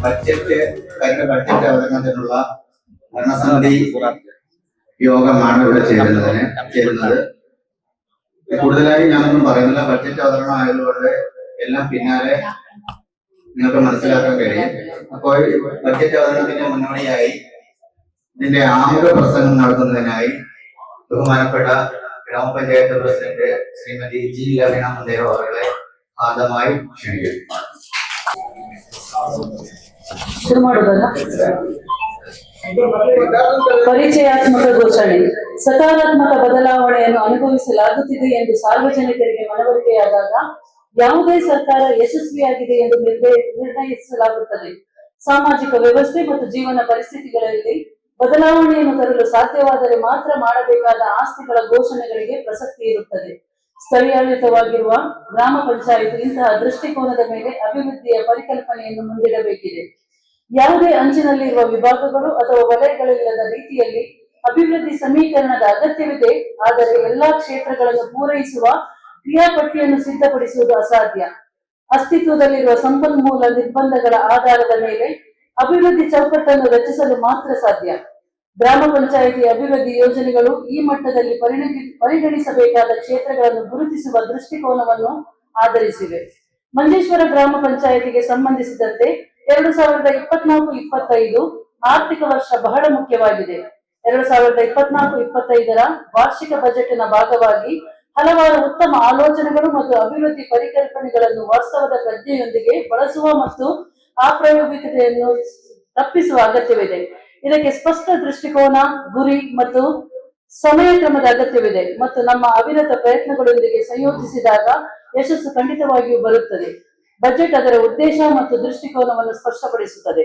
Budget അവതരണത്തിനുള്ള ഭരണസമിതി യോഗമാണ് ഇവിടെ ചേരുന്നത്. കൂടുതലായി ഞാനൊന്നും പറയുന്നില്ല. ബഡ്ജറ്റ് അവതരണം ആയതുകൊണ്ട് എല്ലാം പിന്നാലെ നിങ്ങൾക്ക് മനസ്സിലാക്കാൻ കഴിയും. അപ്പോൾ ബഡ്ജറ്റ് അവതരണത്തിന്റെ മുന്നോടിയായി ഇതിന്റെ ആമുഖ പ്രസംഗം നടത്തുന്നതിനായി ബഹുമാനപ്പെട്ട ഗ്രാമപഞ്ചായത്ത് പ്രസിഡന്റ് ശ്രീമതി ജി ലവീണ മന്ദേവ അവരുടെ ആദ്യമായി ക്ഷണിക്കുന്നു. ಪರಿಚಯಾತ್ಮಕ ಘೋಷಣೆ. ಸಕಾರಾತ್ಮಕ ಬದಲಾವಣೆಯನ್ನು ಅನುಭವಿಸಲಾಗುತ್ತಿದೆ ಎಂದು ಸಾರ್ವಜನಿಕರಿಗೆ ಮನವರಿಕೆಯಾದಾಗ ಯಾವುದೇ ಸರ್ಕಾರ ಯಶಸ್ವಿಯಾಗಿದೆ ಎಂದು ನಿರ್ಣಯಿಸಲಾಗುತ್ತದೆ. ಸಾಮಾಜಿಕ ವ್ಯವಸ್ಥೆ ಮತ್ತು ಜೀವನ ಪರಿಸ್ಥಿತಿಗಳಲ್ಲಿ ಬದಲಾವಣೆಯನ್ನು ತರಲು ಸಾಧ್ಯವಾದರೆ ಮಾತ್ರ ಮಾಡಬೇಕಾದ ಆಸ್ತಿಗಳ ಘೋಷಣೆಗಳಿಗೆ ಪ್ರಸಕ್ತಿ ಇರುತ್ತದೆ. ಸ್ಥಳೀಯಾಡಳಿತವಾಗಿರುವ ಗ್ರಾಮ ಪಂಚಾಯತ್ ಇಂತಹ ದೃಷ್ಟಿಕೋನದ ಮೇಲೆ ಅಭಿವೃದ್ಧಿಯ ಪರಿಕಲ್ಪನೆಯನ್ನು ಮುಂದಿಡಬೇಕಿದೆ. ಯಾವುದೇ ಅಂಚಿನಲ್ಲಿರುವ ವಿಭಾಗಗಳು ಅಥವಾ ವಲಯಗಳಿಲ್ಲದ ರೀತಿಯಲ್ಲಿ ಅಭಿವೃದ್ಧಿ ಸಮೀಕರಣದ ಅಗತ್ಯವಿದೆ. ಆದರೆ ಎಲ್ಲಾ ಕ್ಷೇತ್ರಗಳನ್ನು ಪೂರೈಸುವ ಕ್ರಿಯಾಪಟ್ಟಿಯನ್ನು ಸಿದ್ಧಪಡಿಸುವುದು ಅಸಾಧ್ಯ. ಅಸ್ತಿತ್ವದಲ್ಲಿರುವ ಸಂಪನ್ಮೂಲ ನಿರ್ಬಂಧಗಳ ಆಧಾರದ ಮೇಲೆ ಅಭಿವೃದ್ಧಿ ಚೌಕಟ್ಟನ್ನು ರಚಿಸಲು ಮಾತ್ರ ಸಾಧ್ಯ. ಗ್ರಾಮ ಪಂಚಾಯಿತಿ ಅಭಿವೃದ್ಧಿ ಯೋಜನೆಗಳು ಈ ಮಟ್ಟದಲ್ಲಿ ಪರಿಗಣಿಸಬೇಕಾದ ಕ್ಷೇತ್ರಗಳನ್ನು ಗುರುತಿಸುವ ದೃಷ್ಟಿಕೋನವನ್ನು ಆಧರಿಸಿವೆ. ಮಂಜೇಶ್ವರ ಗ್ರಾಮ ಪಂಚಾಯಿತಿಗೆ ಸಂಬಂಧಿಸಿದಂತೆ 2024-25 ಆರ್ಥಿಕ ವರ್ಷ ಬಹಳ ಮುಖ್ಯವಾಗಿದೆ. 2024-25 ವಾರ್ಷಿಕ ಬಜೆಟ್ನ ಭಾಗವಾಗಿ ಹಲವಾರು ಉತ್ತಮ ಆಲೋಚನೆಗಳು ಮತ್ತು ಅಭಿವೃದ್ಧಿ ಪರಿಕಲ್ಪನೆಗಳನ್ನು ವಾಸ್ತವದ ಪ್ರಜ್ಞೆಯೊಂದಿಗೆ ಬಳಸುವ ಮತ್ತು ಅಪ್ರಾಯೋಗಿಕತೆಯನ್ನು ತಪ್ಪಿಸುವ ಅಗತ್ಯವಿದೆ. ಇದಕ್ಕೆ ಸ್ಪಷ್ಟ ದೃಷ್ಟಿಕೋನ, ಗುರಿ ಮತ್ತು ಸಮಯ ಕ್ರಮದ ಅಗತ್ಯವಿದೆ ಮತ್ತು ನಮ್ಮ ಅವಿರತ ಪ್ರಯತ್ನಗಳೊಂದಿಗೆ ಸಂಯೋಜಿಸಿದಾಗ ಯಶಸ್ಸು ಖಂಡಿತವಾಗಿಯೂ ಬರುತ್ತದೆ. ಬಜೆಟ್ ಅದರ ಉದ್ದೇಶ ಮತ್ತು ದೃಷ್ಟಿಕೋನವನ್ನು ಸ್ಪಷ್ಟಪಡಿಸುತ್ತದೆ.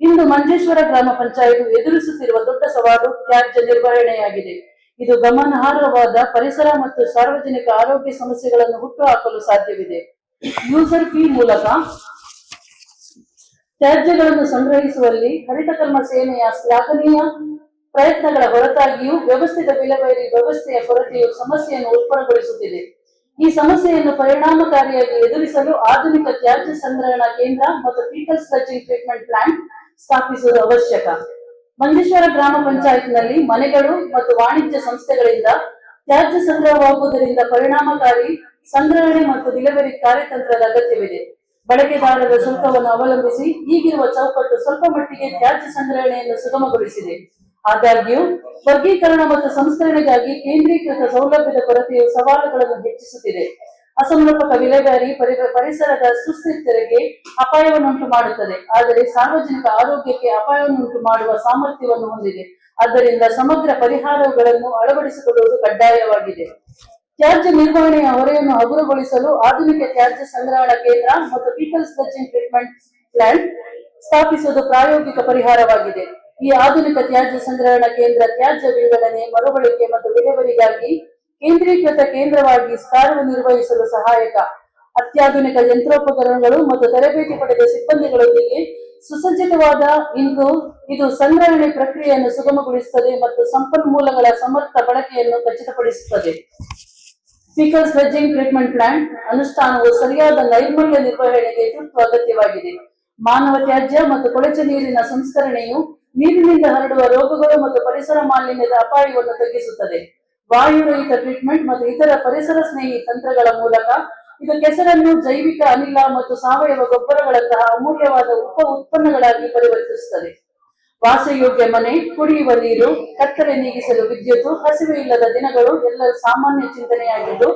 ಇಂದು ಮಂಜೇಶ್ವರ ಗ್ರಾಮ ಪಂಚಾಯತ್ ಎದುರಿಸುತ್ತಿರುವ ದೊಡ್ಡ ಸವಾಲು ತ್ಯಾಜ್ಯ ನಿರ್ವಹಣೆಯಾಗಿದೆ. ಇದು ಗಮನಾರ್ಹವಾದ ಪರಿಸರ ಮತ್ತು ಸಾರ್ವಜನಿಕ ಆರೋಗ್ಯ ಸಮಸ್ಯೆಗಳನ್ನು ಹುಟ್ಟುಹಾಕಲು ಸಾಧ್ಯವಿದೆ. ಯೂಸರ್ ಫೀ ಮೂಲಕ ತ್ಯಾಜ್ಯಗಳನ್ನು ಸಂಗ್ರಹಿಸುವಲ್ಲಿ ಹರಿತಕರ್ಮ ಸೇನೆಯ ಶ್ಲಾಘನೀಯ ಪ್ರಯತ್ನಗಳ ಹೊರತಾಗಿಯೂ ವ್ಯವಸ್ಥಿತ ವಿಲೇವಾರಿ ವ್ಯವಸ್ಥೆಯ ಕೊರತೆಯು ಸಮಸ್ಯೆಯನ್ನು ಉತ್ಪನ್ನಗೊಳಿಸುತ್ತಿದೆ. ಈ ಸಮಸ್ಯೆಯನ್ನು ಪರಿಣಾಮಕಾರಿಯಾಗಿ ಎದುರಿಸಲು ಆಧುನಿಕ ತ್ಯಾಜ್ಯ ಸಂಗ್ರಹಣಾ ಕೇಂದ್ರ ಮತ್ತು ಫೀಕಲ್ ಸ್ಲಡ್ಜಿಂಗ್ ಟ್ರೀಟ್ಮೆಂಟ್ ಪ್ಲಾಂಟ್ ಸ್ಥಾಪಿಸುವುದು ಅವಶ್ಯಕ. ಮಂಜೇಶ್ವರ ಗ್ರಾಮ ಪಂಚಾಯತ್ನಲ್ಲಿ ಮನೆಗಳು ಮತ್ತು ವಾಣಿಜ್ಯ ಸಂಸ್ಥೆಗಳಿಂದ ತ್ಯಾಜ್ಯ ಸಂಗ್ರಹವಾಗುವುದರಿಂದ ಪರಿಣಾಮಕಾರಿ ಸಂಗ್ರಹಣೆ ಮತ್ತು ವಿಲೇವಾರಿ ಕಾರ್ಯತಂತ್ರದ ಅಗತ್ಯವಿದೆ. ಬಳಕೆದಾರರ ಶುಲ್ಕವನ್ನು ಅವಲಂಬಿಸಿ ಈಗಿರುವ ಚೌಕಟ್ಟು ಸ್ವಲ್ಪ ಮಟ್ಟಿಗೆ ತ್ಯಾಜ್ಯ ಸಂಗ್ರಹಣೆಯನ್ನು ಸುಗಮಗೊಳಿಸಿದೆ. ಆದಾಗ್ಯೂ ವರ್ಗೀಕರಣ ಮತ್ತು ಸಂಸ್ಕರಣೆಗಾಗಿ ಕೇಂದ್ರೀಕೃತ ಸೌಲಭ್ಯದ ಕೊರತೆಯು ಸವಾಲುಗಳನ್ನು ಹೆಚ್ಚಿಸುತ್ತಿದೆ. ಅಸಮರ್ಪಕ ವಿಲೇವಾರಿ ಪರಿಸರದ ಸುಸ್ಥಿರತೆಗೆ ಅಪಾಯವನ್ನುಂಟು ಮಾಡುತ್ತದೆ, ಆದರೆ ಸಾರ್ವಜನಿಕ ಆರೋಗ್ಯಕ್ಕೆ ಅಪಾಯವನ್ನುಂಟು ಮಾಡುವ ಸಾಮರ್ಥ್ಯವನ್ನು ಹೊಂದಿದೆ. ಆದ್ದರಿಂದ ಸಮಗ್ರ ಪರಿಹಾರಗಳನ್ನು ಅಳವಡಿಸಿಕೊಳ್ಳುವುದು ಕಡ್ಡಾಯವಾಗಿದೆ. ತ್ಯಾಜ್ಯ ನಿರ್ವಹಣೆಯ ಹೊರೆಯನ್ನು ಹಗುರಗೊಳಿಸಲು ಆಧುನಿಕ ತ್ಯಾಜ್ಯ ಸಂಗ್ರಹಣಾ ಕೇಂದ್ರ ಮತ್ತು ಫೀಕಲ್ ಸ್ಲಡ್ಜಿಂಗ್ ಟ್ರೀಟ್ಮೆಂಟ್ ಪ್ಲಾಂಟ್ ಸ್ಥಾಪಿಸುವುದು ಪ್ರಾಯೋಗಿಕ ಪರಿಹಾರವಾಗಿದೆ. ಈ ಆಧುನಿಕ ತ್ಯಾಜ್ಯ ಸಂಗ್ರಹಣಾ ಕೇಂದ್ರ ತ್ಯಾಜ್ಯ ವಿಂಗಡಣೆ, ಮರುಬಳಕೆ ಮತ್ತು ವಿಲೇವಾರಿಗಾಗಿ ಕೇಂದ್ರೀಕೃತ ಕೇಂದ್ರವಾಗಿ ಕಾರ್ಯನಿರ್ವಹಿಸಲು ಸಹಾಯಕ. ಅತ್ಯಾಧುನಿಕ ಯಂತ್ರೋಪಕರಣಗಳು ಮತ್ತು ತರಬೇತಿ ಪಡೆದ ಸಿಬ್ಬಂದಿಗಳೊಂದಿಗೆ ಸುಸಜ್ಜಿತವಾದ ಇದು ಸಂಗ್ರಹಣೆ ಪ್ರಕ್ರಿಯೆಯನ್ನು ಸುಗಮಗೊಳಿಸುತ್ತದೆ ಮತ್ತು ಸಂಪನ್ಮೂಲಗಳ ಸಮರ್ಥ ಬಳಕೆಯನ್ನು ಖಚಿತಪಡಿಸುತ್ತದೆ. ಫೀಕಲ್ ಸ್ಲಡ್ಜಿಂಗ್ ಟ್ರೀಟ್ಮೆಂಟ್ ಪ್ಲಾಂಟ್ ಅನುಷ್ಠಾನವು ಸರಿಯಾದ ನೈರ್ಮಲ್ಯ ನಿರ್ವಹಣೆಗೆ ತುರ್ತು ಅಗತ್ಯವಾಗಿದೆ. ಮಾನವ ತ್ಯಾಜ್ಯ ಮತ್ತು ಕೊಳಚೆ ನೀರಿನ ಸಂಸ್ಕರಣೆಯು ನೀರಿನಿಂದ ಹರಡುವ ರೋಗಗಳು ಮತ್ತು ಪರಿಸರ ಮಾಲಿನ್ಯದ ಅಪಾಯವನ್ನು ತಗ್ಗಿಸುತ್ತದೆ. ವಾಯುರಹಿತ ಟ್ರೀಟ್ಮೆಂಟ್ ಮತ್ತು ಇತರ ಪರಿಸರ ಸ್ನೇಹಿ ತಂತ್ರಗಳ ಮೂಲಕ ಇದು ಕೆಸರನ್ನು ಜೈವಿಕ ಅನಿಲ ಮತ್ತು ಸಾವಯವ ಗೊಬ್ಬರಗಳಂತಹ ಅಮೂಲ್ಯವಾದ ಉಪ ಉತ್ಪನ್ನಗಳಾಗಿ ಪರಿವರ್ತಿಸುತ್ತದೆ. ವಾಸಯೋಗ್ಯ ಮನೆ, ಕುಡಿಯುವ ನೀರು, ಕತ್ತಲೆ ನೀಗಿಸಲು ವಿದ್ಯುತ್, ಹಸಿವೆ ಇಲ್ಲದ ದಿನಗಳು ಎಲ್ಲರ ಸಾಮಾನ್ಯ ಚಿಂತನೆಯಾಗಿದ್ದು,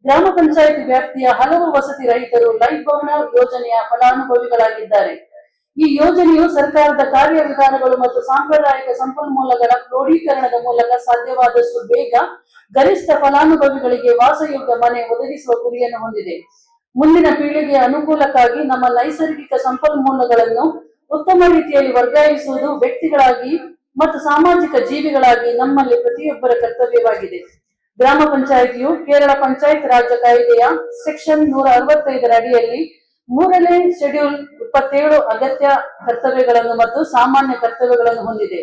ಗ್ರಾಮ ಪಂಚಾಯತ್ ವ್ಯಾಪ್ತಿಯ ಹಲವು ವಸತಿ ರಹಿತರು ಲೈಫ್ ಭವನ ಯೋಜನೆಯ ಫಲಾನುಭವಿಗಳಾಗಿದ್ದಾರೆ. ಈ ಯೋಜನೆಯು ಸರ್ಕಾರದ ಕಾರ್ಯವಿಧಾನಗಳು ಮತ್ತು ಸಾಂಪ್ರದಾಯಿಕ ಸಂಪನ್ಮೂಲಗಳ ಕ್ರೋಢೀಕರಣದ ಮೂಲಕ ಸಾಧ್ಯವಾದಷ್ಟು ಬೇಗ ಗರಿಷ್ಠ ಫಲಾನುಭವಿಗಳಿಗೆ ವಾಸಯೋಗ್ಯ ಮನೆ ಒದಗಿಸುವ ಗುರಿಯನ್ನು ಹೊಂದಿದೆ. ಮುಂದಿನ ಪೀಳಿಗೆಯ ಅನುಕೂಲಕ್ಕಾಗಿ ನಮ್ಮ ನೈಸರ್ಗಿಕ ಸಂಪನ್ಮೂಲಗಳನ್ನು ಉತ್ತಮ ರೀತಿಯಲ್ಲಿ ವರ್ಗಾಯಿಸುವುದು ವ್ಯಕ್ತಿಗಳಾಗಿ ಮತ್ತು ಸಾಮಾಜಿಕ ಜೀವಿಗಳಾಗಿ ನಮ್ಮಲ್ಲಿ ಪ್ರತಿಯೊಬ್ಬರ ಕರ್ತವ್ಯವಾಗಿದೆ. ಗ್ರಾಮ ಪಂಚಾಯಿತಿಯು ಕೇರಳ ಪಂಚಾಯತ್ ರಾಜ್ ಕಾಯ್ದೆಯ ಸೆಕ್ಷನ್ 165 ಅಡಿಯಲ್ಲಿ 3ನೇ ಶೆಡ್ಯೂಲ್ 27 ಅಗತ್ಯ ಕರ್ತವ್ಯಗಳನ್ನು ಮತ್ತು ಸಾಮಾನ್ಯ ಕರ್ತವ್ಯಗಳನ್ನು ಹೊಂದಿದೆ.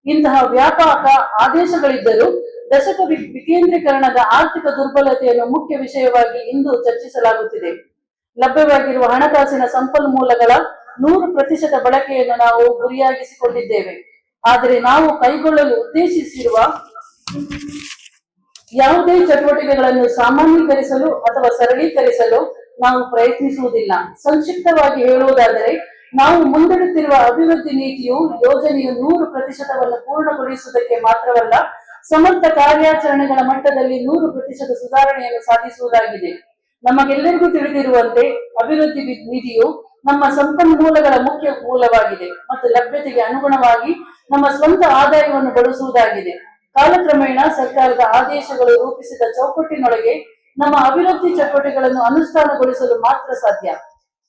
ಇಂತಹ ವ್ಯಾಪಕ ಆದೇಶಗಳಿದ್ದರೂ ದಶಕ ವಿಕೇಂದ್ರೀಕರಣದ ಆರ್ಥಿಕ ದುರ್ಬಲತೆಯನ್ನು ಮುಖ್ಯ ವಿಷಯವಾಗಿ ಇಂದು ಚರ್ಚಿಸಲಾಗುತ್ತಿದೆ. ಲಭ್ಯವಾಗಿರುವ ಹಣಕಾಸಿನ ಸಂಪನ್ಮೂಲಗಳ 100% ಬಳಕೆಯನ್ನು ನಾವು ಗುರಿಯಾಗಿಸಿಕೊಂಡಿದ್ದೇವೆ. ಆದರೆ ನಾವು ಕೈಗೊಳ್ಳಲು ಉದ್ದೇಶಿಸಿರುವ ಯಾವುದೇ ಚಟುವಟಿಕೆಗಳನ್ನು ಸಾಮಾನ್ಯೀಕರಿಸಲು ಅಥವಾ ಸರಳೀಕರಿಸಲು ನಾವು ಪ್ರಯತ್ನಿಸುವುದಿಲ್ಲ. ಸಂಕ್ಷಿಪ್ತವಾಗಿ ಹೇಳುವುದಾದರೆ, ನಾವು ಮುಂದಿಡುತ್ತಿರುವ ಅಭಿವೃದ್ಧಿ ನೀತಿಯು ಯೋಜನೆಯು 100%ವನ್ನು ಪೂರ್ಣಗೊಳಿಸುವುದಕ್ಕೆ ಮಾತ್ರವಲ್ಲ, ಸಮರ್ಥ ಕಾರ್ಯಾಚರಣೆಗಳ ಮಟ್ಟದಲ್ಲಿ 100% ಸುಧಾರಣೆಯನ್ನು ಸಾಧಿಸುವುದಾಗಿದೆ. ನಮಗೆಲ್ಲರಿಗೂ ತಿಳಿದಿರುವಂತೆ ಅಭಿವೃದ್ಧಿ ನಿಧಿಯು ನಮ್ಮ ಸಂಪನ್ಮೂಲಗಳ ಮುಖ್ಯ ಮೂಲವಾಗಿದೆ ಮತ್ತು ಲಭ್ಯತೆಗೆ ಅನುಗುಣವಾಗಿ ನಮ್ಮ ಸ್ವಂತ ಆದಾಯವನ್ನು ಬಳಸುವುದಾಗಿದೆ. ಕಾಲಕ್ರಮೇಣ ಸರ್ಕಾರದ ಆದೇಶಗಳು ರೂಪಿಸಿದ ಚೌಕಟ್ಟಿನೊಳಗೆ ನಮ್ಮ ಅಭಿವೃದ್ಧಿ ಚಟುವಟಿಕೆಗಳನ್ನು ಅನುಷ್ಠಾನಗೊಳಿಸಲು ಮಾತ್ರ ಸಾಧ್ಯ.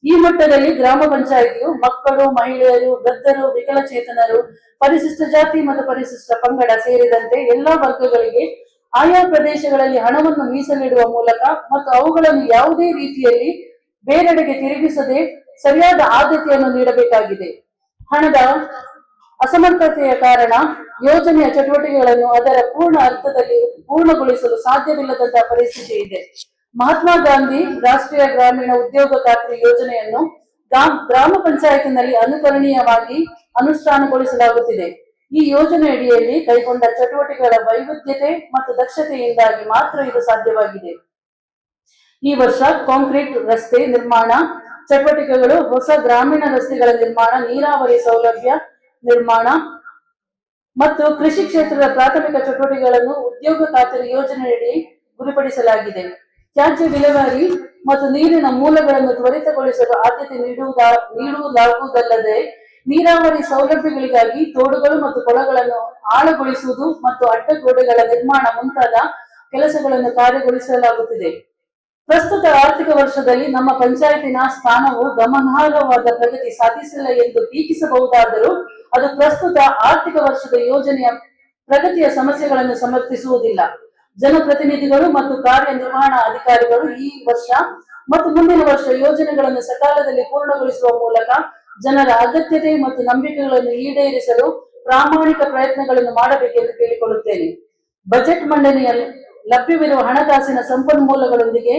ಈ ಮಟ್ಟದಲ್ಲಿ ಗ್ರಾಮ ಪಂಚಾಯಿತಿಯು ಮಕ್ಕಳು, ಮಹಿಳೆಯರು, ವೃದ್ಧರು, ವಿಕಲಚೇತನರು, ಪರಿಶಿಷ್ಟ ಜಾತಿ ಮತ್ತು ಪರಿಶಿಷ್ಟ ಪಂಗಡ ಸೇರಿದಂತೆ ಎಲ್ಲಾ ವರ್ಗಗಳಿಗೆ ಆಯಾ ಪ್ರದೇಶಗಳಲ್ಲಿ ಹಣವನ್ನು ಮೀಸಲಿಡುವ ಮೂಲಕ ಮತ್ತು ಅವುಗಳನ್ನು ಯಾವುದೇ ರೀತಿಯಲ್ಲಿ ಬೇರೆಡೆಗೆ ತಿರುಗಿಸದೆ ಸರಿಯಾದ ಆದ್ಯತೆಯನ್ನು ನೀಡಬೇಕಾಗಿದೆ. ಹಣದ ಅಸಮರ್ಥತೆಯ ಕಾರಣ ಯೋಜನೆಯ ಚಟುವಟಿಕೆಗಳನ್ನು ಅದರ ಪೂರ್ಣ ಅರ್ಥದಲ್ಲಿ ಪೂರ್ಣಗೊಳಿಸಲು ಸಾಧ್ಯವಿಲ್ಲದಂತಹ ಪರಿಸ್ಥಿತಿ ಇದೆ. ಮಹಾತ್ಮ ಗಾಂಧಿ ರಾಷ್ಟ್ರೀಯ ಗ್ರಾಮೀಣ ಉದ್ಯೋಗ ಖಾತ್ರಿ ಯೋಜನೆಯನ್ನು ಗ್ರಾಮ ಪಂಚಾಯತಿನಲ್ಲಿ ಅನುಕರಣೀಯವಾಗಿ ಅನುಷ್ಠಾನಗೊಳಿಸಲಾಗುತ್ತಿದೆ. ಈ ಯೋಜನೆಯಡಿಯಲ್ಲಿ ಕೈಗೊಂಡ ಚಟುವಟಿಕೆಗಳ ವೈವಿಧ್ಯತೆ ಮತ್ತು ದಕ್ಷತೆಯಿಂದಾಗಿ ಮಾತ್ರ ಇದು ಸಾಧ್ಯವಾಗಿದೆ. ಈ ವರ್ಷ ಕಾಂಕ್ರೀಟ್ ರಸ್ತೆ ನಿರ್ಮಾಣ ಚಟುವಟಿಕೆಗಳು, ಹೊಸ ಗ್ರಾಮೀಣ ರಸ್ತೆಗಳ ನಿರ್ಮಾಣ, ನೀರಾವರಿ ಸೌಲಭ್ಯ ನಿರ್ಮಾಣ ಮತ್ತು ಕೃಷಿ ಕ್ಷೇತ್ರದ ಪ್ರಾಥಮಿಕ ಚಟುವಟಿಕೆಗಳನ್ನು ಉದ್ಯೋಗ ಖಾತರಿ ಯೋಜನೆಯಡಿ ಗುರಿಪಡಿಸಲಾಗಿದೆ. ತ್ಯಾಜ್ಯ ವಿಲೇವಾರಿ ಮತ್ತು ನೀರಿನ ಮೂಲಗಳನ್ನು ತ್ವರಿತಗೊಳಿಸಲು ಆದ್ಯತೆ ನೀಡುವುದಾಗುವುದಲ್ಲದೆ, ನೀರಾವರಿ ಸೌಲಭ್ಯಗಳಿಗಾಗಿ ತೋಡುಗಳು ಮತ್ತು ಕೊಳಗಳನ್ನು ಆಳಗೊಳಿಸುವುದು ಮತ್ತು ಅಡ್ಡಗೋಡೆಗಳ ನಿರ್ಮಾಣ ಮುಂತಾದ ಕೆಲಸಗಳನ್ನು ಕಾರ್ಯಗೊಳಿಸಲಾಗುತ್ತಿದೆ. ಪ್ರಸ್ತುತ ಆರ್ಥಿಕ ವರ್ಷದಲ್ಲಿ ನಮ್ಮ ಪಂಚಾಯತಿನ ಸ್ಥಾನವು ಗಮನಾರ್ಹವಾದ ಪ್ರಗತಿ ಸಾಧಿಸಿಲ್ಲ ಎಂದು ಟೀಕಿಸಬಹುದಾದರೂ, ಅದು ಪ್ರಸ್ತುತ ಆರ್ಥಿಕ ವರ್ಷದ ಯೋಜನೆಯ ಪ್ರಗತಿಯ ಸಮಸ್ಯೆಗಳನ್ನು ಸಮರ್ಥಿಸುವುದಿಲ್ಲ. ಜನಪ್ರತಿನಿಧಿಗಳು ಮತ್ತು ಕಾರ್ಯನಿರ್ವಹಣಾ ಅಧಿಕಾರಿಗಳು ಈ ವರ್ಷ ಮತ್ತು ಮುಂದಿನ ವರ್ಷ ಯೋಜನೆಗಳನ್ನು ಸಕಾಲದಲ್ಲಿ ಪೂರ್ಣಗೊಳಿಸುವ ಮೂಲಕ ಜನರ ಅಗತ್ಯತೆ ಮತ್ತು ನಂಬಿಕೆಗಳನ್ನು ಈಡೇರಿಸಲು ಪ್ರಾಮಾಣಿಕ ಪ್ರಯತ್ನಗಳನ್ನು ಮಾಡಬೇಕೆಂದು ಕೇಳಿಕೊಳ್ಳುತ್ತೇನೆ. ಬಜೆಟ್ ಮಂಡನೆಯಲ್ಲಿ ಲಭ್ಯವಿರುವ ಹಣಕಾಸಿನ ಸಂಪನ್ಮೂಲಗಳೊಂದಿಗೆ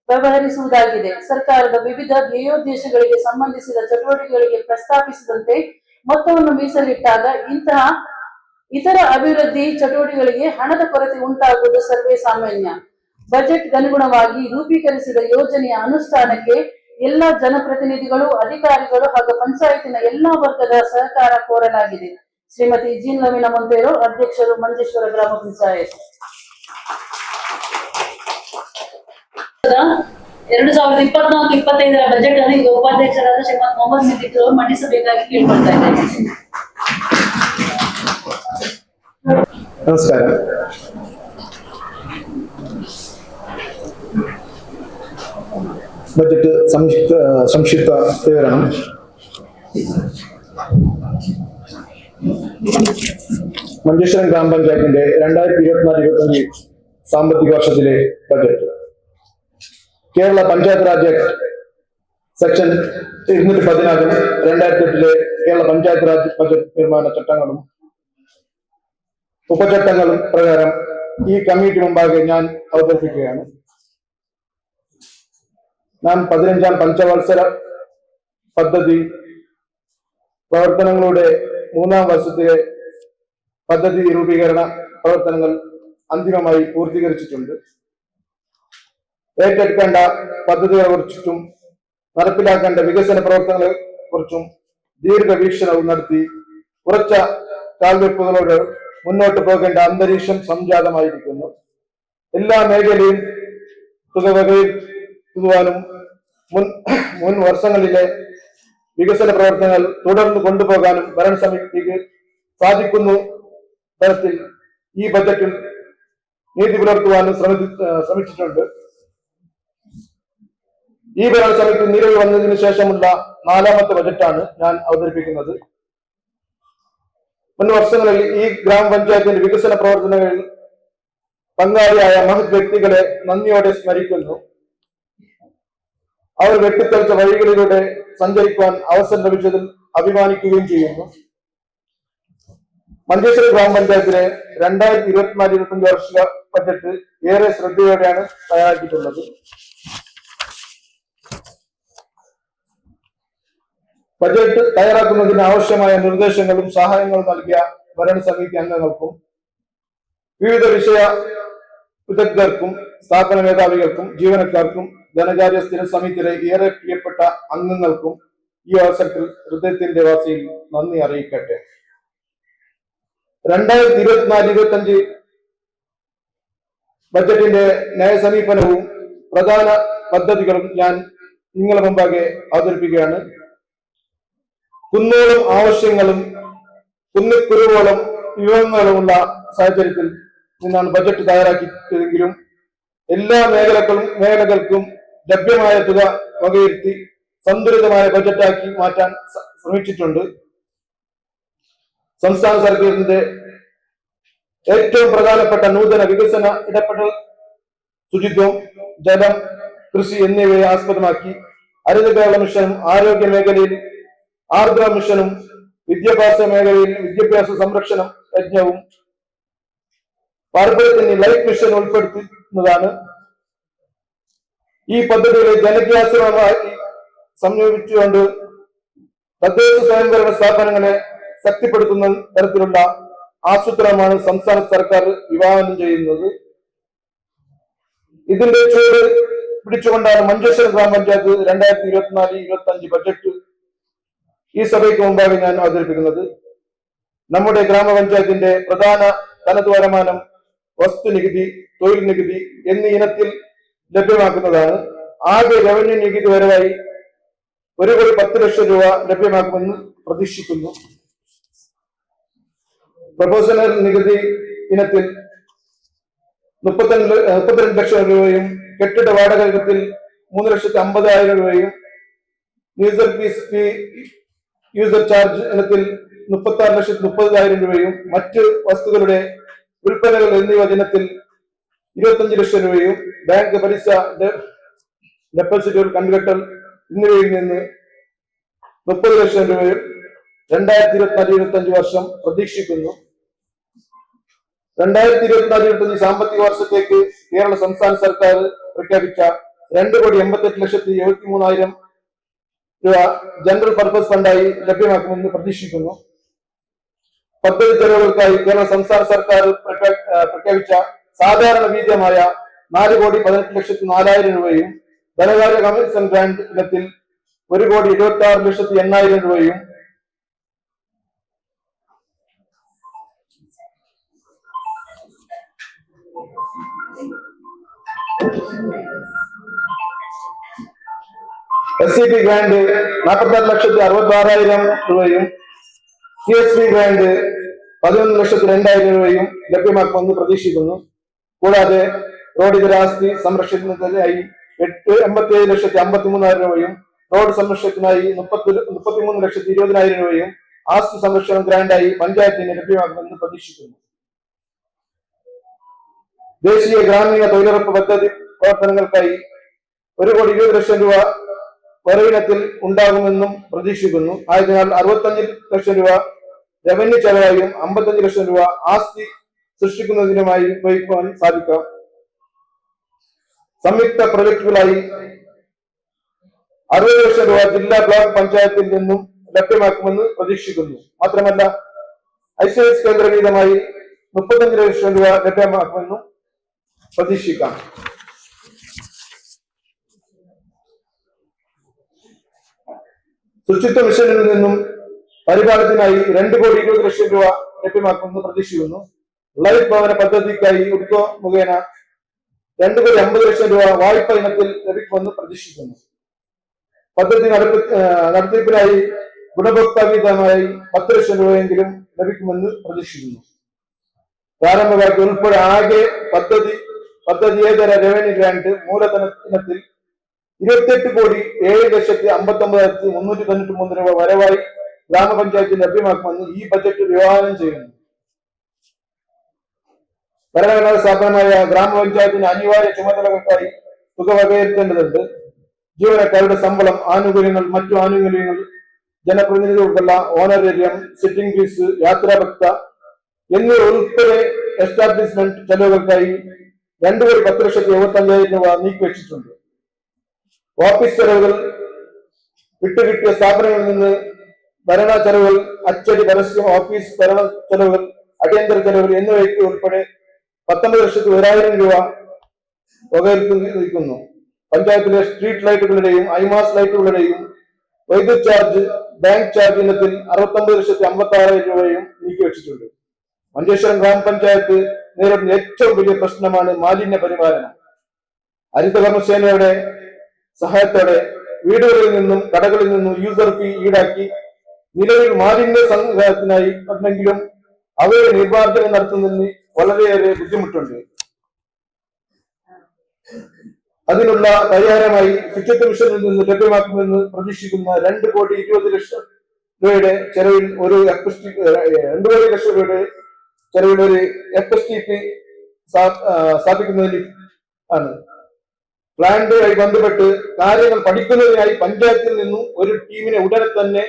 ವ್ಯವಹರಿಸುವುದಾಗಿದೆ. ಸರ್ಕಾರದ ವಿವಿಧ ಧ್ಯೇಯೋದ್ದೇಶಗಳಿಗೆ ಸಂಬಂಧಿಸಿದ ಚಟುವಟಿಕೆಗಳಿಗೆ ಪ್ರಸ್ತಾಪಿಸಿದಂತೆ ಮೊತ್ತವನ್ನು ಮೀಸಲಿಟ್ಟಾಗ ಇಂತಹ ಇತರ ಅಭಿವೃದ್ಧಿ ಚಟುವಟಿಕೆಗಳಿಗೆ ಹಣದ ಕೊರತೆ ಉಂಟಾಗುವುದು ಸರ್ವೇ ಸಾಮಾನ್ಯ. ಬಜೆಟ್ಗನುಗುಣವಾಗಿ ರೂಪೀಕರಿಸಿದ ಯೋಜನೆಯ ಅನುಷ್ಠಾನಕ್ಕೆ ಎಲ್ಲ ಜನಪ್ರತಿನಿಧಿಗಳು, ಅಧಿಕಾರಿಗಳು ಹಾಗೂ ಪಂಚಾಯತಿನ ಎಲ್ಲಾ ವರ್ಗದ ಸಹಕಾರ ಕೋರಲಾಗಿದೆ. ಶ್ರೀಮತಿ ಜಿ ನವೀನ ಮೊಂತೇರು, ಅಧ್ಯಕ್ಷರು, ಮಂಜೇಶ್ವರ ಗ್ರಾಮ ಪಂಚಾಯತ್. 2024-25 ಬಜೆಟ್ ಅನ್ನು ಈಗ ಉಪಾಧ್ಯಕ್ಷರಾದ ಶ್ರೀಮಂತ್ ಮೊಹಮ್ಮದ್ ಸಿದ್ದಿಕ್ ಅವರು ಮಂಡಿಸಬೇಕಾಗಿ ಕೇಳ್ಕೊಳ್ತಾ ಇದ್ದಾರೆ. ನಮಸ್ಕಾರ. ബജറ്റ് സംക്ഷിപ്ത വിവരണം. മഞ്ചേശ്വരം ഗ്രാമപഞ്ചായത്തിന്റെ 2024-25 സാമ്പത്തിക വർഷത്തിലെ budget. Kerala panchayat Raj act section 214 2008 Kerala panchayat Raj budget നിർമ്മാണ ചട്ടങ്ങളും ഉപചട്ടങ്ങളും പ്രകാരം ഈ കമ്മിറ്റി മുമ്പാകെ ഞാൻ അവതരിപ്പിക്കുകയാണ്. നാം 15ാം പഞ്ചവത്സര പദ്ധതി പ്രവർത്തനങ്ങളുടെ 3ാം വർഷത്തിലെ പദ്ധതി രൂപീകരണ പ്രവർത്തനങ്ങൾ അന്തിമമായി പൂർത്തീകരിച്ചിട്ടുണ്ട്. ഏറ്റെടുക്കേണ്ട പദ്ധതികളെ കുറിച്ചും നടപ്പിലാക്കേണ്ട വികസന പ്രവർത്തനങ്ങളെ കുറിച്ചും ദീർഘവീക്ഷണവും നടത്തി ഉറച്ച കാൽവെപ്പുകളോട് മുന്നോട്ട് പോകേണ്ട അന്തരീക്ഷം സംജാതമായിരിക്കുന്നു. എല്ലാ മേഖലയും തുക വകയിരുത്തുവാനും മുൻ വർഷങ്ങളിലെ വികസന പ്രവർത്തനങ്ങൾ തുടർന്ന് കൊണ്ടുപോകാനും ഭരണസമിതിക്ക് സാധിക്കുന്ന തരത്തിൽ ഈ ബജറ്റിൽ നീതി പുലർത്തുവാനും ശ്രമിച്ചിട്ടുണ്ട്. ഈ ഭരണസമിതി നിലവിൽ വന്നതിന് ശേഷമുള്ള 4ാമത്തെ ബജറ്റാണ് ഞാൻ അവതരിപ്പിക്കുന്നത്. മുൻ വർഷങ്ങളിൽ ഈ ഗ്രാമപഞ്ചായത്തിന്റെ വികസന പ്രവർത്തനങ്ങളിൽ പങ്കാളിയായ മഹത് വ്യക്തികളെ നന്ദിയോടെ സ്മരിക്കുന്നു. അവർ വെട്ടിത്തെളിച്ച വഴികളിലൂടെ സഞ്ചരിക്കുവാൻ അവസരം ലഭിച്ചതിൽ അഭിമാനിക്കുകയും ചെയ്യുന്നു. മഞ്ചേശ്വരം ഗ്രാമപഞ്ചായത്തിലെ 2024-25 വർഷ ബജറ്റ് ഏറെ ശ്രദ്ധയോടെയാണ് തയ്യാറാക്കിയിട്ടുള്ളത്. ബജറ്റ് തയ്യാറാക്കുന്നതിന് ആവശ്യമായ നിർദ്ദേശങ്ങളും സഹായങ്ങളും നൽകിയ ഭരണസമിതി അംഗങ്ങൾക്കും വിവിധ വിഷയ വിദഗ്ധർക്കും സ്ഥാപന മേധാവികൾക്കും ജീവനക്കാർക്കും ധനകാര്യ സ്ഥിര സമിതിയിലെ ഏറെ പ്രിയപ്പെട്ട അംഗങ്ങൾക്കും ഈ അവസരത്തിൽ ഹൃദയത്തിന്റെ വാസിയിൽ നന്ദി അറിയിക്കട്ടെ. 2024-25 ബജറ്റിന്റെ നയസമീപനവും പ്രധാന പദ്ധതികളും ഞാൻ നിങ്ങളുടെ മുമ്പാകെ അവതരിപ്പിക്കുകയാണ്. കുന്നോളം ആവശ്യങ്ങളും കുന്നിക്കുരുവോളം വിഭവങ്ങളുമുള്ള സാഹചര്യത്തിൽ നിന്നാണ് ബജറ്റ് തയ്യാറാക്കിയതെങ്കിലും എല്ലാ മേഖലകൾക്കും ലഭ്യമായ തുക വകയിരുത്തി സന്തുലിതമായ ബജറ്റാക്കി മാറ്റാൻ ശ്രമിച്ചിട്ടുണ്ട്. സംസ്ഥാന സർക്കാരിന്റെ ഏറ്റവും പ്രധാനപ്പെട്ട നൂതന വികസന ഇടപെടൽ ശുചിത്വം, ജലം, കൃഷി എന്നിവയെ ആസ്പദമാക്കി ഹരിത കേരള മിഷനും ആരോഗ്യ മേഖലയിൽ ആർദ്ര മിഷനും വിദ്യാഭ്യാസ മേഖലയിൽ വിദ്യാഭ്യാസ സംരക്ഷണം യജ്ഞവും പാർപ്പിടത്തിന് ലൈഫ് മിഷൻ ഉൾപ്പെടുത്തുന്നതാണ്. ഈ പദ്ധതികളെ ജനകീയാസനമായി സംയോജിച്ചുകൊണ്ട് തദ്ദേശ സ്വയംഭരണ സ്ഥാപനങ്ങളെ ശക്തിപ്പെടുത്തുന്ന തരത്തിലുള്ള ആസൂത്രണമാണ് സംസ്ഥാന സർക്കാർ വിഭാവനം ചെയ്യുന്നത്. ഇതിന്റെ ചുവട് പിടിച്ചുകൊണ്ടാണ് മഞ്ചേശ്വരം ഗ്രാമപഞ്ചായത്ത് 2024-25 ബജറ്റ് ഈ സഭയ്ക്ക് മുമ്പാകെ ഞാൻ അവതരിപ്പിക്കുന്നത്. നമ്മുടെ ഗ്രാമപഞ്ചായത്തിന്റെ പ്രധാന തനത് വരുമാനം വസ്തുനികുതി, തൊഴിൽ നികുതി എന്നീ ഇനത്തിൽ ലഭ്യമാക്കുന്നതാണ്. ആകെ റവന്യൂ നികുതി വരവായി 1,10,00,000 രൂപ ലഭ്യമാക്കുമെന്ന് പ്രതീക്ഷിക്കുന്നു. പ്രൊപ്പോഷണൽ നികുതി ഇനത്തിൽ 32 ലക്ഷം രൂപയും കെട്ടിട വാടക ഇനത്തിൽ 3,50,000 രൂപയും യൂസർ ചാർജ് ഇനത്തിൽ 36,30,000 രൂപയും മറ്റ് വസ്തുക്കളുടെ ഉൽപ്പന്നങ്ങൾ എന്നിവ ദിനത്തിൽ 25 ലക്ഷം രൂപയും ബാങ്ക് പലിശ, ഡെപ്പോസിറ്റുകൾ, കണ്ടുകെട്ടൽ എന്നിവയിൽ നിന്ന് 30 ലക്ഷം രൂപയും 2024-25 വർഷം പ്രതീക്ഷിക്കുന്നു. 2024-25 സാമ്പത്തിക വർഷത്തേക്ക് കേരള സംസ്ഥാന സർക്കാർ പ്രഖ്യാപിച്ച 2,88,73,000 രൂപ ജനറൽ പർപ്പസ് ഫണ്ടായി ലഭ്യമാക്കുമെന്ന് പ്രതീക്ഷിക്കുന്നു. പദ്ധതി ചെലവുകൾക്കായി കേരള സംസ്ഥാന സർക്കാർ പ്രഖ്യാപിച്ച സാധാരണ വീതമായ 4,18,04,000 രൂപയും ധനകാര്യ കമ്മീഷൻ ഗ്രാന്റ് ഇനത്തിൽ 1,26,08,000 രൂപയും SCP ഗ്രാന്റ് 44,66,000 രൂപയും CSP ഗ്രാന്റ് 11,02,000 രൂപയും ലഭ്യമാക്കുമെന്ന് പ്രതീക്ഷിക്കുന്നു. കൂടാതെ റോഡ് ഇതര ആസ്തി സംരക്ഷണത്തിനായി 87,53,000 രൂപയും റോഡ് സംരക്ഷണത്തിനായി 33,20,000 രൂപയും ആസ്തി സംരക്ഷണ ഗ്രാന്റായി പഞ്ചായത്തിന് ലഭ്യമാക്കുമെന്ന് പ്രതീക്ഷിക്കുന്നു. ദേശീയ ഗ്രാമീണ തൊഴിലുറപ്പ് പദ്ധതി പ്രവർത്തനങ്ങൾക്കായി 1,20,00,000 രൂപ വരവിനത്തിൽ ഉണ്ടാകുമെന്നും പ്രതീക്ഷിക്കുന്നു. ആയതിനാൽ 65 ലക്ഷം രൂപ റവന്യൂ ചെലവായും 55 ലക്ഷം രൂപ ആസ്തി സൃഷ്ടിക്കുന്നതിനുമായി ഉപയോഗിക്കുവാൻ സാധിക്കാം. സംയുക്ത പ്രൊജക്ടുകളായി 60 ലക്ഷം രൂപ ജില്ലാ ബ്ലോക്ക് പഞ്ചായത്തിൽ നിന്നും ലഭ്യമാക്കുമെന്ന് പ്രതീക്ഷിക്കുന്നു. മാത്രമല്ല ICS കേന്ദ്ര വീതമായി 35 ലക്ഷം രൂപ ലഭ്യമാക്കുമെന്നും പ്രതീക്ഷിക്കാം. ശുചിത്വ മിഷനിൽ നിന്നും പരിപാലനത്തിനായി 2,20,00,000 രൂപ ലഭ്യമാക്കുമെന്ന് പ്രതീക്ഷിക്കുന്നു. ലൈഫ് ഭവന പദ്ധതിക്കായി ഉഡ്കോ മുഖേന 2,50,00,000 രൂപ വായ്പ ഇനത്തിൽ ലഭിക്കുമെന്ന് പ്രതീക്ഷിക്കുന്നു. പദ്ധതി നടത്തിപ്പിനായി ഗുണഭോക്താവിധമായി 10 ലക്ഷം രൂപയെങ്കിലും ലഭിക്കുമെന്ന് പ്രതീക്ഷിക്കുന്നു. പ്രാരംഭകാലത്ത് ഉൾപ്പെടെ ആകെ പദ്ധതിയേതര റവന്യൂ ഗ്രാന്റ് മൂലധന ഇനത്തിൽ 28,07,59,393 രൂപ വരവായി ഗ്രാമപഞ്ചായത്തിന് ലഭ്യമാക്കുമെന്ന് ഈ ബജറ്റ് വിഭാവനം ചെയ്യുന്നു. ഭരണഘടനാ സ്ഥാപനമായ ഗ്രാമപഞ്ചായത്തിന് അനിവാര്യ ചുമതലകൾക്കായി തുക വകയിരുത്തേണ്ടതുണ്ട്. ജീവനക്കാരുടെ ശമ്പളം, ആനുകൂല്യങ്ങൾ, മറ്റു ആനുകൂല്യങ്ങൾ, ജനപ്രതിനിധികൾക്കുള്ള ഓണറേറിയം, സിറ്റിംഗ് ഫീസ്, യാത്രാഭത്ത എന്നിവ ഉൾപ്പെടെ എസ്റ്റാബ്ലിഷ്മെന്റ് ചെലവുകൾക്കായി 2,10,75,000 രൂപ നീക്കിവെച്ചിട്ടുണ്ട്. ഓഫീസ് ചെലവുകൾ വിട്ടുകിട്ടിയ സ്ഥാപനങ്ങളിൽ നിന്ന് ഭരണ ചെലവുകൾ, അച്ചടി, പരസ്യം, ഓഫീസ് ഭരണ ചെലവുകൾ, അടിയന്തര ചെലവുകൾ എന്നിവയ്ക്ക് ഉൾപ്പെടെ 19,01,000 രൂപ വകയിരുത്തിയിരിക്കുന്നു. പഞ്ചായത്തിലെ സ്ട്രീറ്റ് ലൈറ്റുകളുടെയും ഐമാസ് ലൈറ്റുകളുടെയും വൈദ്യുതി ചാർജ്, ബാങ്ക് ചാർജ് ഇനത്തിൽ 69,56,000 രൂപയും നീക്കിവെച്ചിട്ടുണ്ട്. മഞ്ചേശ്വരം ഗ്രാമപഞ്ചായത്ത് നേരിടുന്ന ഏറ്റവും വലിയ പ്രശ്നമാണ് മാലിന്യ പരിപാലനം. ഹരിതകർമ്മസേനയുടെ സഹായത്തോടെ വീടുകളിൽ നിന്നും കടകളിൽ നിന്നും യൂസർ ഫീ ഈടാക്കി നിലവിൽ മാലിന്യ സംഗ്രഹത്തിനായി ഉണ്ടെങ്കിലും അവയുടെ നിർമ്മാർജ്ജനം നടത്തുന്നതിന് വളരെയേറെ ബുദ്ധിമുട്ടുണ്ട്. അതിനുള്ള പരിഹാരമായി ശുചിത്വ മിഷനിൽ നിന്ന് ലഭ്യമാക്കുമെന്ന് പ്രതീക്ഷിക്കുന്ന 2,20,00,000 രൂപയുടെ ചെലവിൽ ഒരു FSTP സ്ഥാപിക്കുന്നതിന് ആണ്. പ്ലാന്റുമായി ബന്ധപ്പെട്ട് കാര്യങ്ങൾ പഠിക്കുന്നതിനായി പഞ്ചായത്തിൽ നിന്നും ഒരു ടീമിനെ ഉടനെ തന്നെ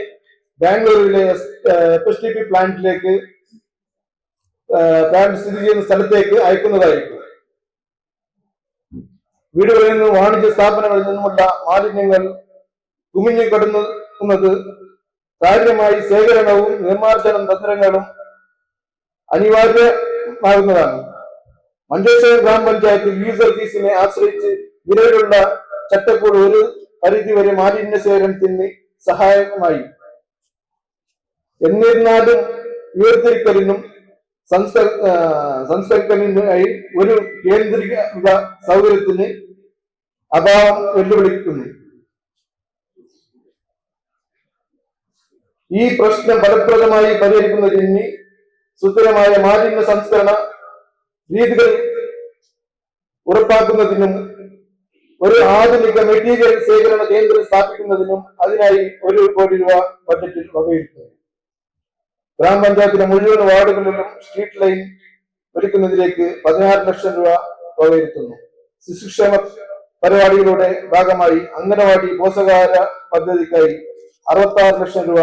ബാംഗ്ലൂരിലെ FSTP പ്ലാന്റ് സ്ഥിതി ചെയ്യുന്ന സ്ഥലത്തേക്ക് അയക്കുന്നതായിരിക്കും. വീടുകളിൽ നിന്നും വാണിജ്യ സ്ഥാപനങ്ങളിൽ നിന്നുമുള്ള മാലിന്യങ്ങൾ കുമിഞ്ഞുകിടക്കുന്നത് കാര്യമായി ശേഖരണവും നിർമ്മാർജ്ജന തന്ത്രങ്ങളും അനിവാര്യമാകുന്നതാണ്. മഞ്ചേശ്വരം ഗ്രാമപഞ്ചായത്തിൽ യൂസർ ഫീസിനെ ആശ്രയിച്ച് നിലവിലുള്ള ചട്ടക്കൂട് ഒരു പരിധിവരെ മാലിന്യ ശേഖരണത്തിന് സഹായകമായി. എന്നിരുന്നാലും ഉയർത്തിരിക്കലിനും സംസ്കരിക്കലിനായി ഒരു കേന്ദ്രീകൃത സൗകര്യത്തിന് അഭാവം വെല്ലുവിളിക്കുന്നു. ഈ പ്രശ്നം ഫലപ്രദമായി പരിഹരിക്കുന്നതിന് സുസ്ഥിരമായ മാലിന്യ സംസ്കരണ രീതികൾ ഉറപ്പാക്കുന്നതിനും ഒരു ആധുനിക മെറ്റീരിയൽ ശേഖരണ കേന്ദ്രം സ്ഥാപിക്കുന്നതിനും അതിനായി 1 കോടി രൂപ ബജറ്റിൽ വകയിരുത്തുന്നു. ഗ്രാമപഞ്ചായത്തിലെ മുഴുവൻ വാർഡുകളിലും സ്ട്രീറ്റ് ലൈൻ ഒരുക്കുന്നതിലേക്ക് 16 ലക്ഷം രൂപ വകയിരുത്തുന്നു. ശിശുക്ഷേമ പരിപാടികളുടെ ഭാഗമായി അംഗനവാടി പോഷകാഹാര പദ്ധതിക്കായി 66 ലക്ഷം രൂപ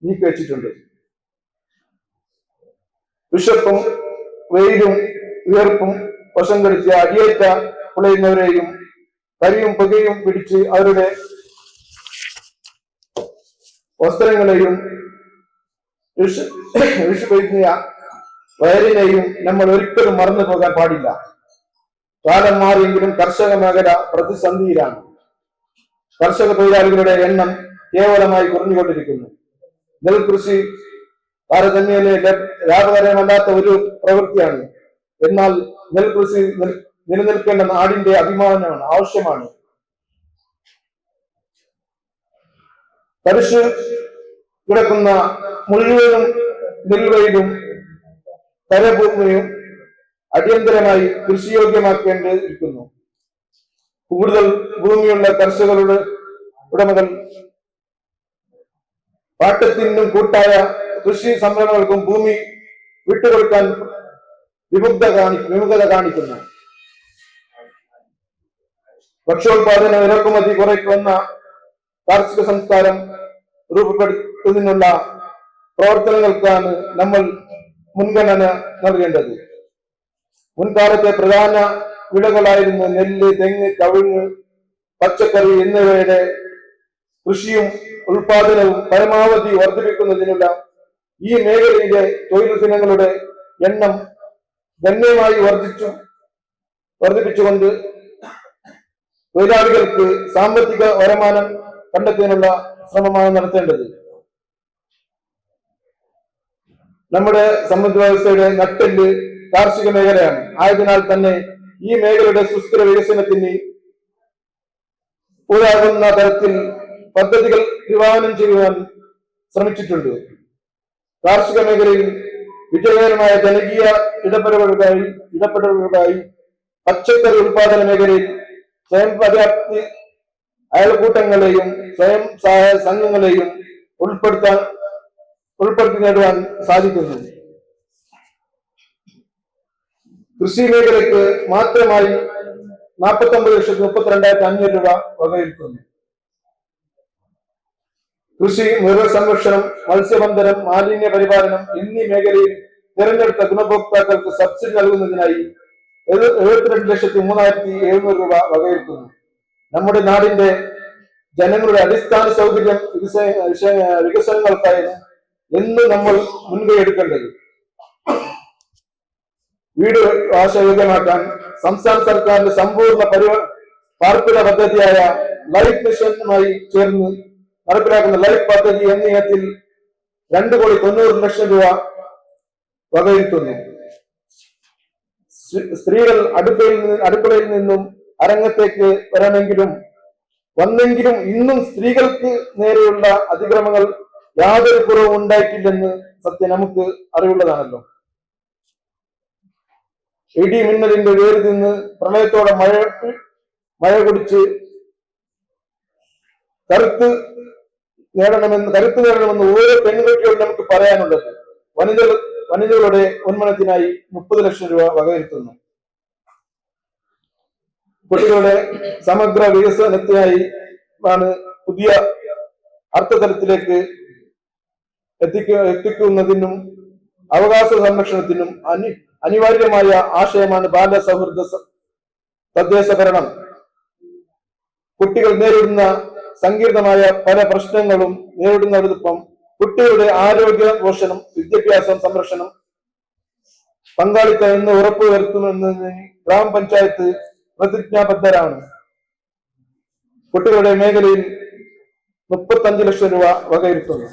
നീക്കിവെച്ചിട്ടുണ്ട്. വിശപ്പും വെയിലും വിയർപ്പും വശം കടിച്ച് അടിയേറ്റ പുളയുന്നവരെയും കരിയും പുകയും പിടിച്ച് അവരുടെ വസ്ത്രങ്ങളെയും വിഷുപൊയ്യ വയറിനെയും നമ്മൾ ഒരിക്കലും മറന്നു പോകാൻ പാടില്ല. കാലം മാറിയെങ്കിലും കർഷക മേഖല പ്രതിസന്ധിയിലാണ്. കർഷക തൊഴിലാളികളുടെ എണ്ണം കേവലമായി കുറഞ്ഞുകൊണ്ടിരിക്കുന്നു. നെൽകൃഷി താരതമ്യേന ലാഭകരമല്ലാത്ത ഒരു പ്രവൃത്തിയാണ്. എന്നാൽ നെൽകൃഷി നിലനിൽക്കേണ്ട നാടിന്റെ അഭിമാനമാണ്, ആവശ്യമാണ്. തരിശു കിടക്കുന്ന മുഴുവനും നെൽവയലും കരഭൂമിയും അടിയന്തരമായി കൃഷിയോഗ്യമാക്കേണ്ടിയിരിക്കുന്നു. കൂടുതൽ ഭൂമിയുള്ള കർഷകരുടെ ഉടമകൾ പാട്ടത്തിനും കൂട്ടായ കൃഷി സംരംഭങ്ങൾക്കും ഭൂമി വിട്ടുകൊടുക്കാൻ വിമുഖത കാണിക്കുന്നു. ഭക്ഷ്യോത്പാദന ഇറക്കുമതി കുറയ്ക്കുന്ന കാർഷിക സംസ്കാരം രൂപപ്പെടുത്തുന്നതിനുള്ള പ്രവർത്തനങ്ങൾക്കാണ് നമ്മൾ മുൻഗണന നൽകേണ്ടത്. മുൻകാലത്തെ പ്രധാന വിളകളായിരുന്ന നെല്ല്, തെങ്ങ്, കവുങ്ങ്, പച്ചക്കറി എന്നിവയുടെ കൃഷിയും ഉൽപാദനവും പരമാവധി വർദ്ധിപ്പിക്കുന്നതിനുള്ള ഈ മേഖലയിലെ തൊഴിൽ ദിനങ്ങളുടെ എണ്ണം ഗണ്യമായി വർദ്ധിപ്പിച്ചുകൊണ്ട് തൊഴിലാളികൾക്ക് സാമ്പത്തിക വരുമാനം കണ്ടെത്തുന്നതിനുള്ള ശ്രമമാണ് നടത്തേണ്ടത്. നമ്മുടെ സമ്പദ് വ്യവസ്ഥയുടെ നട്ടെല്ല് കാർഷിക മേഖലയാണ്. ആയതിനാൽ തന്നെ ഈ മേഖലയുടെ സുസ്ഥിര വികസനത്തിന് ഉതകുന്ന തരത്തിൽ പദ്ധതികൾ വിഭാവനം ചെയ്യുവാൻ ശ്രമിച്ചിട്ടുണ്ട്. കാർഷിക മേഖലയിൽ വിജയകരമായ ജനകീയ ഇടപെടലുകളായി പച്ചക്കറി ഉൽപാദന മേഖലയിൽ സ്വയം പര്യാപ്തി അയൽക്കൂട്ടങ്ങളെയും സ്വയം സഹായ സംഘങ്ങളെയും ഉൾപ്പെടുത്തി നേടുവാൻ സാധിക്കുന്നു. കൃഷി മേഖലയ്ക്ക് മാത്രമായി 49,32,500 രൂപ വകയിരുത്തുന്നു. കൃഷി, മൃഗസംരക്ഷണം, മത്സ്യബന്ധനം, മാലിന്യ പരിപാലനം എന്നീ മേഖലയിൽ തിരഞ്ഞെടുത്ത ഗുണഭോക്താക്കൾക്ക് സബ്സിഡി നൽകുന്നതിനായി 72,03,700 രൂപ വകയിരുത്തുന്നു. നമ്മുടെ നാടിന്റെ ജനങ്ങളുടെ അടിസ്ഥാന സൗകര്യം വികസനങ്ങൾക്കായി എന്ന് നമ്മൾ മുൻകൈ എടുക്കേണ്ടത്. വീട് ആശയോഗ്യമാക്കാൻ സംസ്ഥാന സർക്കാരിന്റെ സമ്പൂർണ്ണ പാർപ്പിട പദ്ധതിയായ ലൈഫ് മിഷനുമായി ചേർന്ന് നടപ്പിലാക്കുന്ന ലൈഫ് പദ്ധതി എന്ന ഇനത്തിൽ 2,90,00,000 രൂപ വകയിരുത്തുന്നു. സ്ത്രീകൾ അടുക്കളയിൽ നിന്നും അരങ്ങത്തേക്ക് വന്നെങ്കിലും ഇന്നും സ്ത്രീകൾക്ക് നേരെയുള്ള അതിക്രമങ്ങൾ യാതൊരു കുറവും ഉണ്ടായിട്ടില്ലെന്ന് സത്യം നമുക്ക് അറിവുള്ളതാണല്ലോ. ഇടി മിന്നലിന്റെ വേര് നിന്ന് പ്രളയത്തോടെ മഴ കുടിച്ച് കരുത്ത് നേടണമെന്ന് ഓരോ പെൺകുട്ടിയോട് നമുക്ക് പറയാനുള്ളത്. വനിതകളുടെ ഉന്മനത്തിനായി 30 ലക്ഷം രൂപ വകയിരുത്തുന്നു. കുട്ടികളുടെ സമഗ്ര വികസനത്തിനായി ആണ് പുതിയ അർത്ഥതലത്തിലേക്ക് എത്തിക്കുന്നതിനും അവകാശ സംരക്ഷണത്തിനും അനിവാര്യമായ ആശയമാണ് ബാല സൗഹൃദ തദ്ദേശ ഭരണം. കുട്ടികൾ നേരിടുന്ന സങ്കീർണമായ പല പ്രശ്നങ്ങളും നേരിടുന്നതോടൊപ്പം കുട്ടികളുടെ ആരോഗ്യ പോഷണം, വിദ്യാഭ്യാസം, സംരക്ഷണം, പങ്കാളിത്തം എന്ന് ഉറപ്പുവരുത്തുമെന്ന് ഗ്രാമപഞ്ചായത്ത് പ്രതിജ്ഞാബദ്ധരാണ്. കുട്ടികളുടെ മേഖലയിൽ 35 ലക്ഷം രൂപ വകയിരുത്തുന്നു.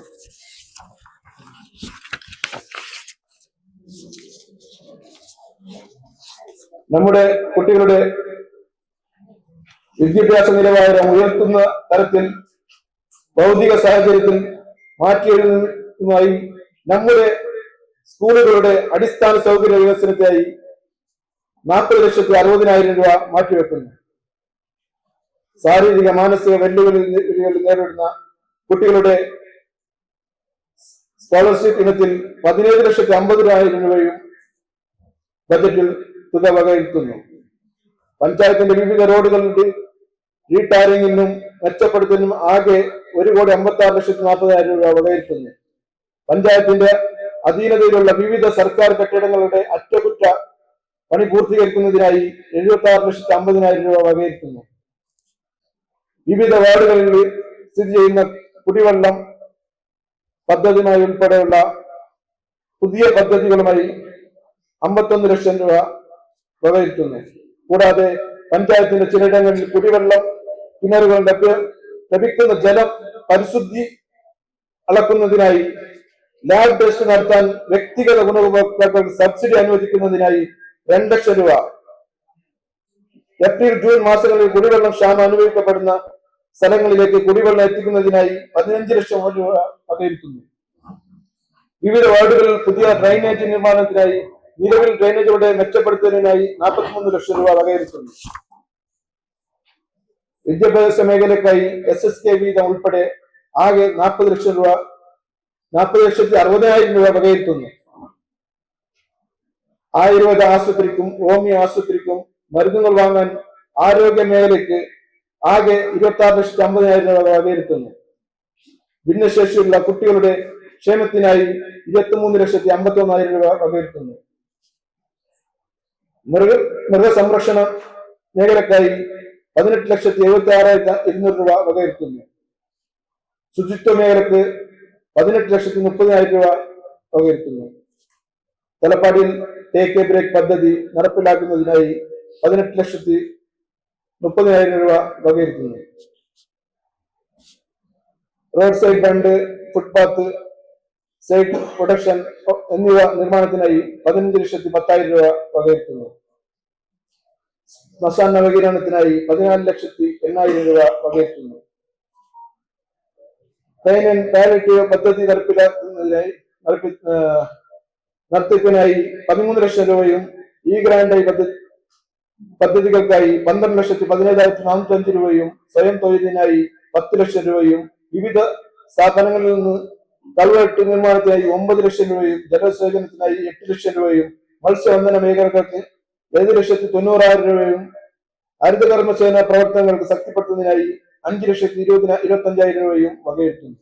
നമ്മുടെ കുട്ടികളുടെ വിദ്യാഭ്യാസ നിലവാരം ഉയർത്തുന്ന തരത്തിൽ ഭൗതിക സാഹചര്യത്തിൽ മാറ്റിയെഴുതുന്നതുമായി നമ്മുടെ സ്കൂളുകളുടെ അടിസ്ഥാന സൗകര്യ വികസനത്തിനായി 40,60,000 രൂപ മാറ്റിവെക്കുന്നു. ശാരീരിക മാനസിക വെല്ലുവിളികൾ നേരിടുന്ന കുട്ടികളുടെ സ്കോളർഷിപ്പ് ഇനത്തിൽ 17,50,000 രൂപയും ബജറ്റിൽ തുക വകയിരുത്തുന്നു. പഞ്ചായത്തിന്റെ വിവിധ റോഡുകളുടെ റീടാറിംഗിനും മെച്ചപ്പെടുത്തലിനും ആകെ 1,56,40,000 രൂപ വകയിരുത്തുന്നു. പഞ്ചായത്തിന്റെ അധീനതയിലുള്ള വിവിധ സർക്കാർ കെട്ടിടങ്ങളുടെ അറ്റകുറ്റ പണി പൂർത്തീകരിക്കുന്നതിനായി 76,50,000 രൂപ വകയിരുത്തുന്നു. വിവിധ വാർഡുകളിൽ സ്ഥിതി ചെയ്യുന്ന കുടിവെള്ളം പദ്ധതിയുമായി ഉൾപ്പെടെയുള്ള പുതിയ പദ്ധതികളുമായി 51 ലക്ഷം രൂപ വകയിരുത്തുന്നു. കൂടാതെ പഞ്ചായത്തിന്റെ ചിലയിടങ്ങളിൽ കുടിവെള്ളം കിണറുകൾ ലഭിക്കുന്ന ജലം പരിശുദ്ധി അളക്കുന്നതിനായി ലാബ് ടെസ്റ്റ് നടത്താൻ വ്യക്തിഗത ഗുണഭോക്താക്കൾക്ക് സബ്സിഡി അനുവദിക്കുന്നതിനായി 2 ലക്ഷം രൂപ, ഏപ്രിൽ ജൂൺ മാസങ്ങളിൽ കുടിവെള്ളം ക്ഷാമം അനുഭവിക്കപ്പെടുന്ന സ്ഥലങ്ങളിലേക്ക് കുടിവെള്ളം എത്തിക്കുന്നതിനായി 15 ലക്ഷം രൂപ വകയിരുത്തുന്നു. വിവിധ വാർഡുകളിൽ പുതിയ ഡ്രൈനേജ് നിർമ്മാണത്തിനായി നിലവിൽ ഡ്രൈനേജുകളുടെ മെച്ചപ്പെടുത്തുന്നതിനായി 43 ലക്ഷം രൂപ വകയിരുത്തുന്നു. വിദ്യാഭ്യാസ മേഖലയ്ക്കായി SSK വീതം ഉൾപ്പെടെ ആകെ 40,60,000 രൂപ വകയിരുത്തുന്നു. ആയുർവേദ ആശുപത്രിക്കും ഹോമിയോ ആശുപത്രിക്കും മരുന്നുകൾ വാങ്ങാൻ ആരോഗ്യ മേഖലയ്ക്ക് ആകെ 26,50,000 രൂപ വകയിരുത്തുന്നു. ഭിന്നശേഷിയുള്ള കുട്ടികളുടെ ക്ഷേമത്തിനായി 23,51,000 രൂപ വകയിരുത്തുന്നു. മൃഗസംരക്ഷണ മേഖലക്കായി 18,76,200 രൂപ വകയിരുത്തുന്നു. ശുചിത്വ മേഖലക്ക് 18,30,000 രൂപ വകയിരുത്തുന്നു. തലപ്പാടിയിൽ ടേക്ക് എ ബ്രേക്ക് പദ്ധതി നടപ്പിലാക്കുന്നതിനായി 18,30,000 രൂപ വകയിരുത്തുന്നു. Road side fund, footpath, side protection എന്നിവ നിർമ്മാണത്തിനായി 15,10,000 രൂപ വകയിരുത്തുന്നു. ശ്മശാന നവീകരണത്തിനായി 14,80,000 രൂപ വകയിരുത്തുന്നു. പെയിൻ ആൻഡ് പാലിയേറ്റീവ് പദ്ധതി നടത്തിപ്പിനായി 13 ലക്ഷം രൂപയും ഈ ഗ്രാൻഡായി പദ്ധതികൾക്കായി 12,17,405 രൂപയും സ്വയം തൊഴിലിനായി 10 ലക്ഷം രൂപയും വിവിധ സ്ഥാപനങ്ങളിൽ നിന്ന് കൽവെട്ട് നിർമ്മാണത്തിനായി 9 ലക്ഷം രൂപയും ജലസേചനത്തിനായി 8 ലക്ഷം രൂപയും മത്സ്യബന്ധന മേഖലകൾക്ക് 7,90,000 രൂപയും ഹരിതകർമ്മസേന പ്രവർത്തനങ്ങൾക്ക് ശക്തിപ്പെടുത്തുന്നതിനായി 5,25,000 രൂപയും വകയിരുത്തുന്നു.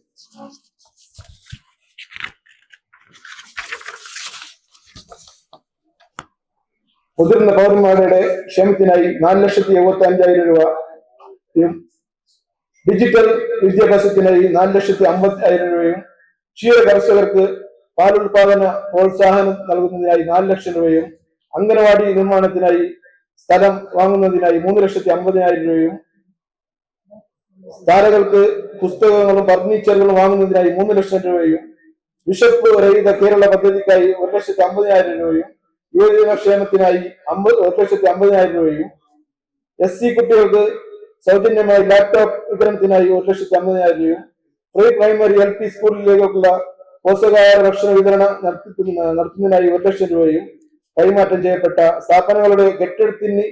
മുതിർന്ന പൗരന്മാരുടെ ക്ഷേമത്തിനായി 4,75,000 രൂപയും ഡിജിറ്റൽ വിദ്യാഭ്യാസത്തിനായി 4,50,000 രൂപയും ക്ഷീര കർഷകർക്ക് പാലുൽപാദന പ്രോത്സാഹനം നൽകുന്നതിനായി 4 ലക്ഷം രൂപയും അംഗനവാടി നിർമ്മാണത്തിനായി സ്ഥലം വാങ്ങുന്നതിനായി 3,50,000 രൂപയും താരകൾക്ക് പുസ്തകങ്ങളും ഫർണിച്ചറുകളും വാങ്ങുന്നതിനായി 3 ലക്ഷം രൂപയും വിശപ്പ് രഹിത കേരള പദ്ധതിക്കായി 1,50,000 രൂപയും യുവജനക്ഷേമത്തിനായി 1,50,000 രൂപയും SC കുട്ടികൾക്ക് സൗജന്യമായി ലാപ്ടോപ്പ് വിതരണത്തിനായി 1,50,000 രൂപയും പ്രീ പ്രൈമറി LP സ്കൂളിലേക്കുള്ള പോഷകാഹാര ഭക്ഷണ വിതരണം നടത്തുന്നതിനായി 1 ലക്ഷം രൂപയും കൈമാറ്റം ചെയ്യപ്പെട്ട സ്ഥാപനങ്ങളുടെ കെട്ടിടത്തിന്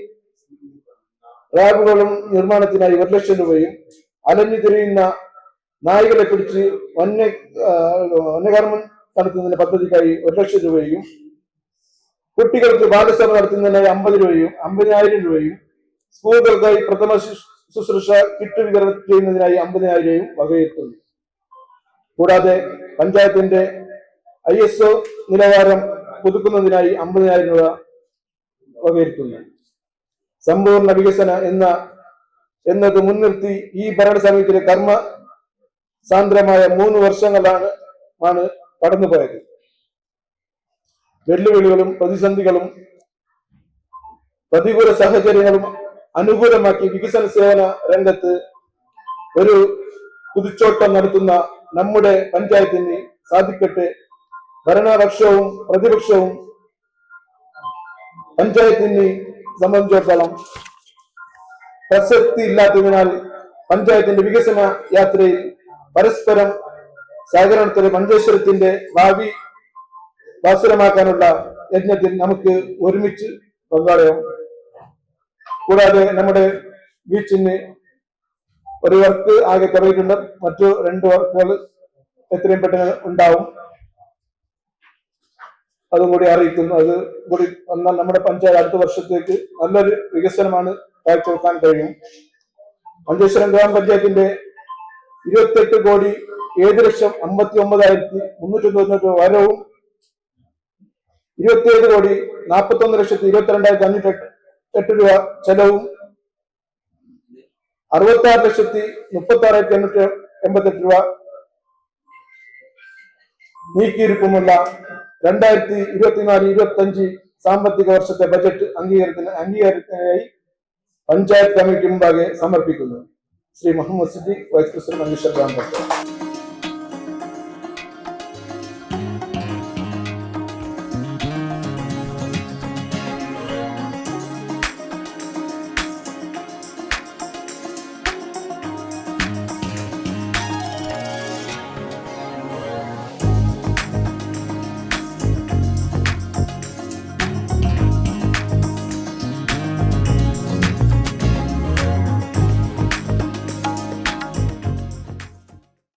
റാബുകളും നിർമ്മാണത്തിനായി 1 ലക്ഷം രൂപയും അലഞ്ഞു തിരിയുന്ന നായ്കളെ പിടിച്ച് വന്യകർമ്മം നടത്തുന്നതിന് പദ്ധതിക്കായി 1 ലക്ഷം രൂപയും കുട്ടികൾക്ക് ബാലസഭ നടത്തുന്നതിനായി 50,000 രൂപയും സ്കൂളുകൾക്കായി പ്രഥമ ശുശ്രൂഷ കിറ്റ് വിതരണം ചെയ്യുന്നതിനായി 50,000 രൂപയും വകയിരുത്തുന്നു. കൂടാതെ പഞ്ചായത്തിന്റെ ISO നിലവാരം പുതുക്കുന്നതിനായി 50,000 രൂപ വകയിരുത്തുന്നു. സമ്പൂർണ്ണ വികസന എന്നത് മുൻനിർത്തി ഈ ഭരണസമിതിയിലെ കർമ്മ സാന്ദ്രമായ 3 വർഷങ്ങളാണ് കടന്നുപോയത്. വെല്ലുവിളികളും പ്രതിസന്ധികളും പ്രതികൂല സാഹചര്യങ്ങളും അനുകൂലമാക്കി വികസന സേവന രംഗത്ത് ഒരു കുതിച്ചോട്ടം നടത്തുന്ന നമ്മുടെ പഞ്ചായത്തിന് സാധിക്കട്ടെ. ഭരണപക്ഷവും പ്രതിപക്ഷവും പഞ്ചായത്തിനെ സംബന്ധിച്ചിടത്തോളം പ്രസക്തി ഇല്ലാത്തതിനാൽ പഞ്ചായത്തിന്റെ വികസന യാത്രയിൽ പരസ്പരം സഹകരണത്തിന് മഞ്ചേശ്വരത്തിന്റെ ഭാവി ഭാസുരമാക്കാനുള്ള യജ്ഞത്തിൽ നമുക്ക് ഒരുമിച്ച് പങ്കാളിയാവും. കൂടാതെ നമ്മുടെ ബീച്ചിന് ഒരു വർക്ക് ആകെ തുടങ്ങിയിട്ടുണ്ട്. മറ്റു 2 വർക്കുകൾ എത്രയും പെട്ടെന്ന് ഉണ്ടാവും. അതും കൂടി അറിയിക്കുന്നു. അത് കൂടി വന്നാൽ നമ്മുടെ പഞ്ചായത്ത് അടുത്ത വർഷത്തേക്ക് നല്ലൊരു വികസനമാണ് കാഴ്ചവെക്കാൻ കഴിയും. മഞ്ചേശ്വരം ഗ്രാമപഞ്ചായത്തിന്റെ 28,759,390 വരവും 27,41,22,508 രൂപ ചെലവും 66,36,888 രൂപ നീക്കിയിരിക്കുമുള്ള 2024-25 സാമ്പത്തിക വർഷത്തെ ബജറ്റ് അംഗീകാരത്തിനായി പഞ്ചായത്ത് കമ്മിറ്റി മുമ്പാകെ സമർപ്പിക്കുന്നു. ശ്രീ മുഹമ്മദ് സിദ്ദീഖ്, വൈസ് പ്രസിഡന്റ്, മഞ്ചേശ്വരം ഗ്രാമപഞ്ചായത്ത്.